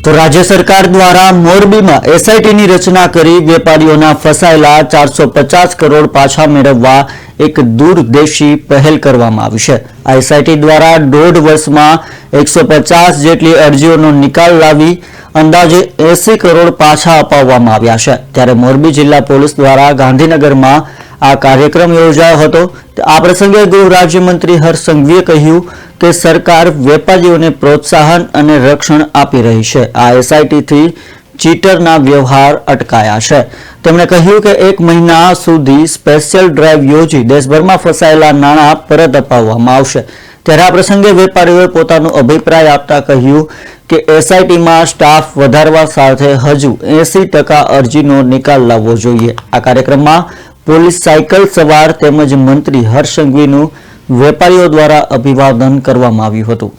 તો રાજ્ય સરકાર દ્વારા મોરબીમાં એસઆઈટીની રચના કરી વેપારીઓના ફસાયેલા 450 કરોડ પાછા મેળવવા એક દૂરદેશી પહેલ કરવામાં આવી છે। આ એસઆઈટી દ્વારા 1.5 વર્ષમાં 150 જેટલી અરજીઓનો નિકાલ લાવી અંદાજે 80 કરોડ પાછા અપાવવામાં આવ્યા છે। ત્યારે મોરબી જિલ્લા પોલીસ દ્વારા ગાંધીનગરમાં આ કાર્યક્રમ યોજાયો હતો। આ પ્રસંગે ગૃહ રાજ્યમંત્રી હર્ષ સંઘવીએ કહ્યું કે સરકાર વેપારીઓને પ્રોત્સાહન અને રક્ષણ આપી રહી છે। આ એસઆઈટીથી ચીટરના વ્યવહાર અટકાયા છે। તેમણે કહ્યું કે 1 મહિના સુધી સ્પેશિયલ ડ્રાઈવ યોજી દેશભરમાં ફસાયેલા નાણાં પરત અપાવવામાં આવશે। ત્યારે આ પ્રસંગે વેપારીઓએ પોતાનો અભિપ્રાય આપતા કહ્યું કે એસઆઈટીમાં સ્ટાફ વધારવા સાથે હજુ 80% અરજીનો નિકાલ લાવવો જોઈએ। આ કાર્યક્રમમાં પોલીસ સાયકલ સવાર તેમજ મંત્રી હર્ષ સંઘવીનું વેપારીઓ દ્વારા અભિવાદન કરવામાં આવ્યું હતું।